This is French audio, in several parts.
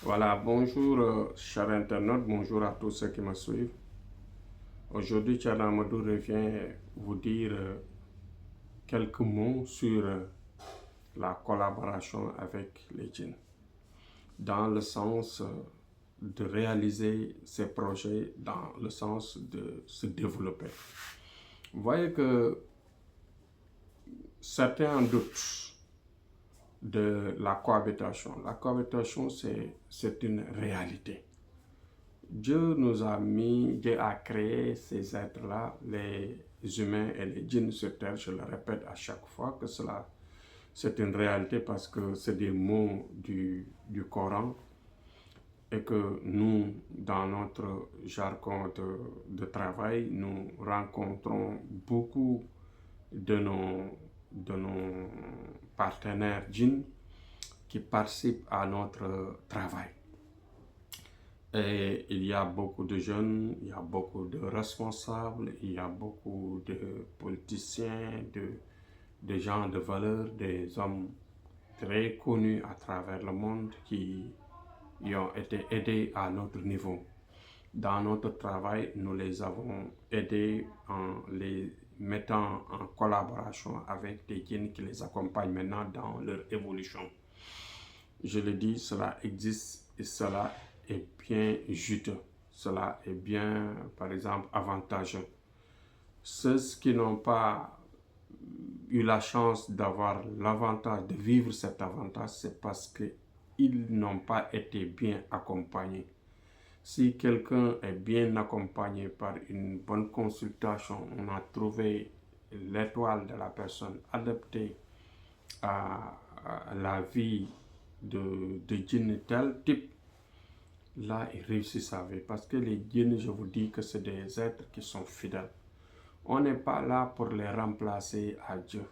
Voilà, bonjour chers internautes, bonjour à tous ceux qui me suivent. Aujourd'hui, Thierno Amadou revient vous dire quelques mots sur la collaboration avec les djinns, dans le sens de réaliser ces projets, dans le sens de se développer. Vous voyez que certains doutent de la cohabitation. La cohabitation, c'est une réalité. Dieu a créé ces êtres-là, les humains et les djinns sur terre. Je le répète à chaque fois que cela, c'est une réalité parce que c'est des mots du Coran et que nous, dans notre jargon de travail, nous rencontrons beaucoup de nos partenaires djinns qui participent à notre travail. Et il y a beaucoup de jeunes, il y a beaucoup de responsables, il y a beaucoup de politiciens, de gens de valeur, des hommes très connus à travers le monde qui y ont été aidés à notre niveau. Dans notre travail, nous les avons aidés en les mettant en collaboration avec des djinns qui les accompagnent maintenant dans leur évolution. Je le dis, cela existe et cela est bien juteux. Cela est bien, par exemple, avantageux. Ceux qui n'ont pas eu la chance d'avoir l'avantage de vivre cet avantage, c'est parce qu'ils n'ont pas été bien accompagnés. Si quelqu'un est bien accompagné par une bonne consultation, on a trouvé l'étoile de la personne adaptée à la vie de djinn tel type, là, il réussit sa vie. Parce que les djinns, je vous dis que c'est des êtres qui sont fidèles. On n'est pas là pour les remplacer à Dieu.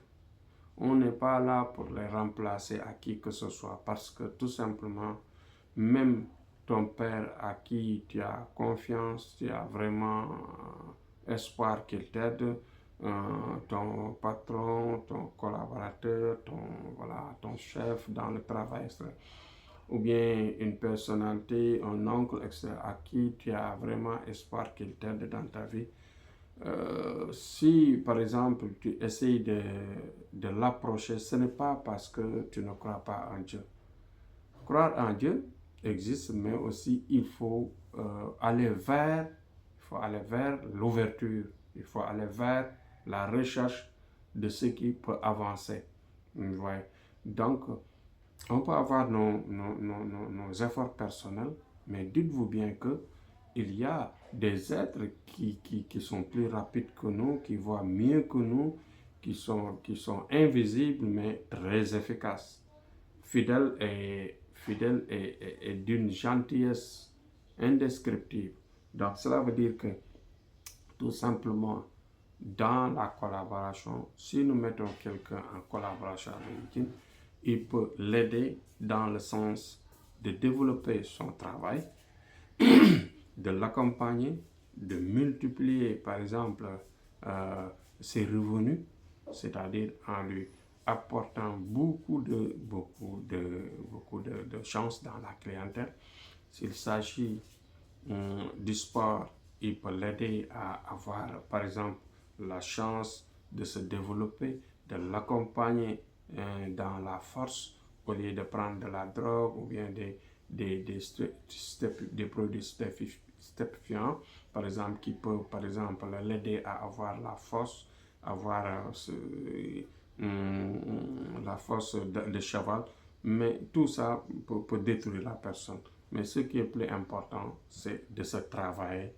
On n'est pas là pour les remplacer à qui que ce soit. Parce que tout simplement, même ton père à qui tu as confiance, tu as vraiment espoir qu'il t'aide, ton patron, ton collaborateur, ton chef dans le travail, ou bien une personnalité, un oncle, etc., à qui tu as vraiment espoir qu'il t'aide dans ta vie. Si, par exemple, tu essayes de l'approcher, ce n'est pas parce que tu ne crois pas en Dieu. Croire en Dieu existe, mais aussi il faut aller vers l'ouverture, il faut aller vers la recherche de ce qui peut avancer. Vous voyez? Donc, on peut avoir nos efforts personnels, mais dites-vous bien que il y a des êtres qui sont plus rapides que nous, qui voient mieux que nous, qui sont invisibles, mais très efficaces. Fidèle et d'une gentillesse indescriptible. Donc cela veut dire que tout simplement dans la collaboration, si nous mettons quelqu'un en collaboration avec lui, il peut l'aider dans le sens de développer son travail, de l'accompagner, de multiplier par exemple ses revenus, c'est-à-dire en lui apportant beaucoup de chances dans la clientèle. S'il s'agit du sport, il peut l'aider à avoir par exemple la chance de se développer, de l'accompagner dans la force au lieu de prendre de la drogue ou bien des produits stupéfiants, par exemple, qui peuvent par exemple l'aider à avoir la force, avoir la force de cheval, mais tout ça peut détruire la personne. Mais ce qui est plus important, c'est de se travailler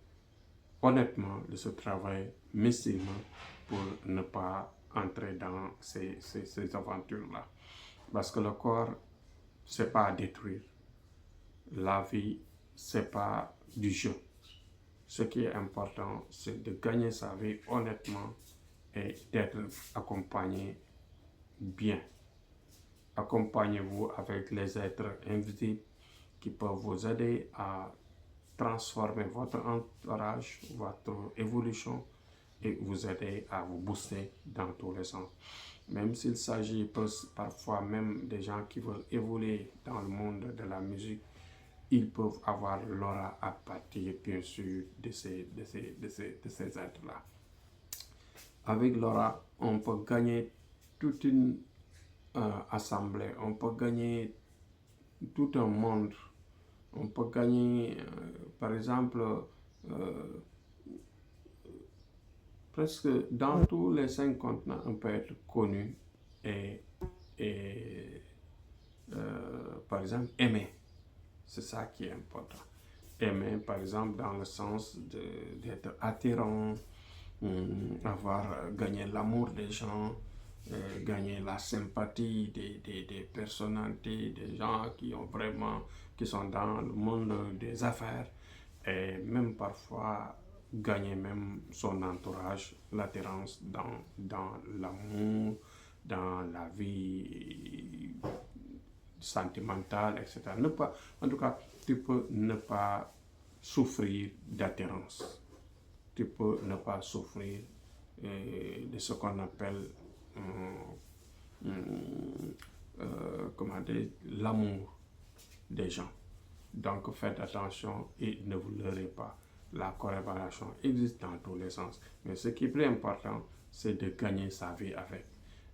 honnêtement, de se travailler mystiquement pour ne pas entrer dans ces aventures-là. Parce que le corps, c'est pas à détruire. La vie, c'est pas du jeu. Ce qui est important, c'est de gagner sa vie honnêtement et d'être accompagné bien. Accompagnez-vous avec les êtres invisibles qui peuvent vous aider à transformer votre entourage, votre évolution et vous aider à vous booster dans tous les sens. Même s'il s'agit parfois même des gens qui veulent évoluer dans le monde de la musique, ils peuvent avoir l'aura à partir, bien sûr, de ces êtres-là. Avec l'aura, on peut gagner toute une assemblée, on peut gagner tout un monde, on peut gagner, par exemple, presque dans tous les 5 continents, on peut être connu et, et par exemple, aimer. C'est ça qui est important. Aimer, par exemple, dans le sens d'être attirant, avoir gagné l'amour des gens, gagner la sympathie des personnalités, des gens qui sont dans le monde des affaires, et même parfois gagner même son entourage, l'attirance dans l'amour, dans la vie sentimentale, etc. Ne pas, en tout cas, tu peux ne pas souffrir d'attirance. Tu peux ne pas souffrir de ce qu'on appelle comment dire, l'amour des gens. Donc faites attention et ne vous leurrez pas. La collaboration existe dans tous les sens. Mais ce qui est plus important, c'est de gagner sa vie avec.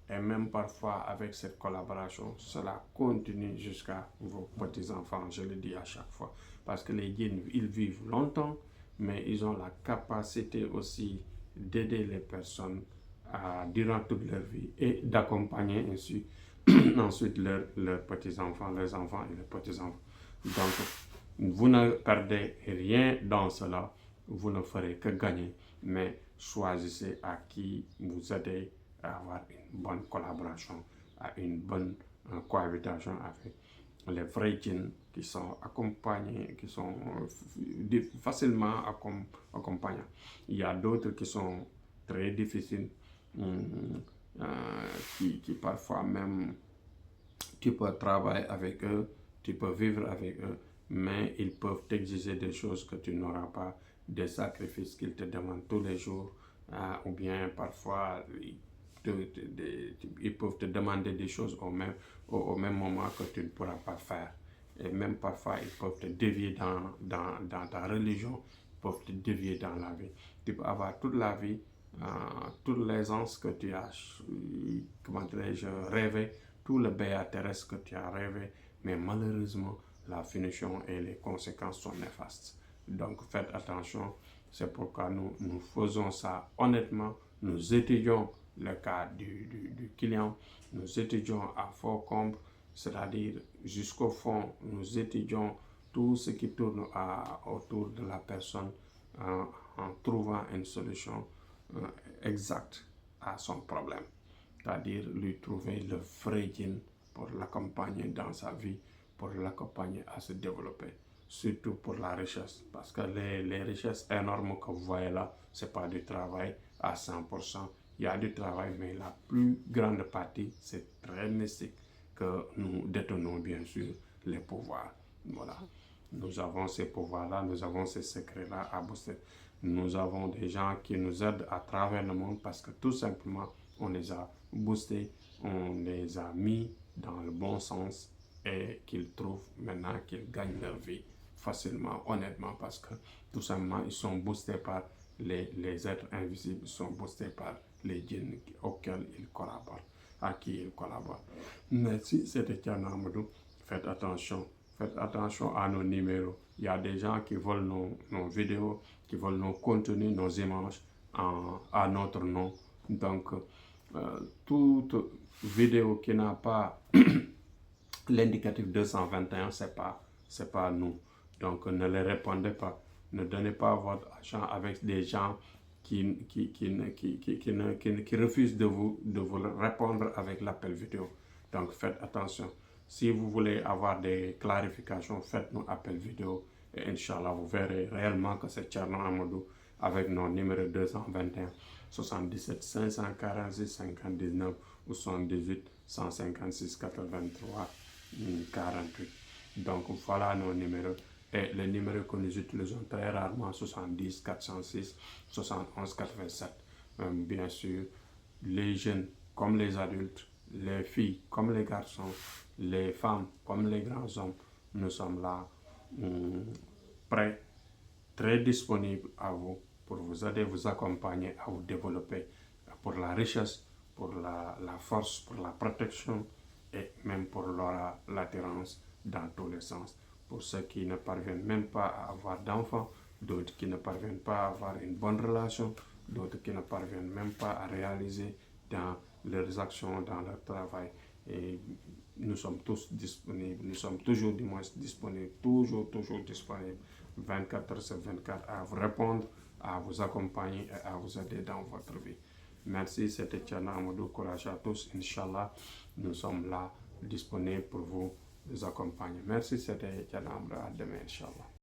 Et même parfois, avec cette collaboration, cela continue jusqu'à vos petits-enfants, je le dis à chaque fois. Parce que les djinns, ils vivent longtemps, mais ils ont la capacité aussi d'aider les personnes durant toute leur vie et d'accompagner ainsi ensuite leurs petits-enfants, leurs enfants et leurs petits-enfants. Donc, vous ne perdez rien dans cela, vous ne ferez que gagner, mais choisissez à qui vous aider à avoir une bonne collaboration, à une bonne cohabitation avec les vrais djinns qui sont accompagnés, qui sont facilement accompagnants. Il y a d'autres qui sont très difficiles, qui parfois même tu peux travailler avec eux, tu peux vivre avec eux, mais ils peuvent t'exiger des choses que tu n'auras pas, des sacrifices qu'ils te demandent tous les jours, ou bien parfois ils peuvent te demander des choses au même moment que tu ne pourras pas faire. Et même parfois, ils peuvent te dévier dans ta religion, ils peuvent te dévier dans la vie. Tu peux avoir toute la vie, toute l'aisance que tu as, comment dirais-je, rêvé, tout le béat terrestre que tu as rêvé, mais malheureusement, la finition et les conséquences sont néfastes. Donc faites attention, c'est pourquoi nous faisons ça honnêtement, nous étudions le cas du client, nous étudions à fort comble, c'est-à-dire jusqu'au fond, nous étudions tout ce qui tourne autour de la personne en trouvant une solution exacte à son problème. C'est-à-dire lui trouver le vrai djinn pour l'accompagner dans sa vie, pour l'accompagner à se développer, surtout pour la richesse. Parce que les richesses énormes que vous voyez là, ce n'est pas du travail à 100%. Il y a du travail, mais la plus grande partie, c'est très mystique que nous détenons bien sûr les pouvoirs. Voilà. Nous avons ces pouvoirs-là, nous avons ces secrets-là à booster. Nous avons des gens qui nous aident à travers le monde parce que tout simplement, on les a boostés, on les a mis dans le bon sens et qu'ils trouvent maintenant qu'ils gagnent leur vie facilement, honnêtement, parce que tout simplement, ils sont boostés par les êtres invisibles, ils sont boostés par les djinns auxquels ils collaborent, à qui ils collaborent. Merci, c'était Tiana Amadou. Faites attention à nos numéros. Il y a des gens qui veulent nos vidéos, qui veulent nos contenus, nos images à notre nom. Donc, toute vidéo qui n'a pas l'indicatif 221, c'est pas nous. Donc, ne les répondez pas. Ne donnez pas votre argent avec des gens qui refusent de vous répondre avec l'appel vidéo. Donc, faites attention. Si vous voulez avoir des clarifications, faites-nous appel vidéo. Et Inch'Allah, vous verrez réellement que c'est Thierno Amadou avec nos numéros 221 77 546 59 ou 78 156 83 48. Donc voilà nos numéros. Et les numéros que nous utilisons très rarement, 70 406 71 87. Bien sûr, les jeunes comme les adultes, les filles comme les garçons, les femmes comme les grands hommes, nous sommes là prêt, très disponible à vous pour vous aider, vous accompagner à vous développer pour la richesse, pour la force, pour la protection et même pour l'attirance dans tous les sens. Pour ceux qui ne parviennent même pas à avoir d'enfants, d'autres qui ne parviennent pas à avoir une bonne relation, d'autres qui ne parviennent même pas à réaliser dans leurs actions, dans leur travail. Et nous sommes tous disponibles, nous sommes toujours du moins disponibles, toujours disponibles, 24 heures sur 24 à vous répondre, à vous accompagner et à vous aider dans votre vie. Merci, c'était Tchana Amadou. Courage à tous, Inch'Allah. Nous sommes là, disponibles pour vous accompagner. Merci, c'était Tchana Amadou. À demain, Inch'Allah.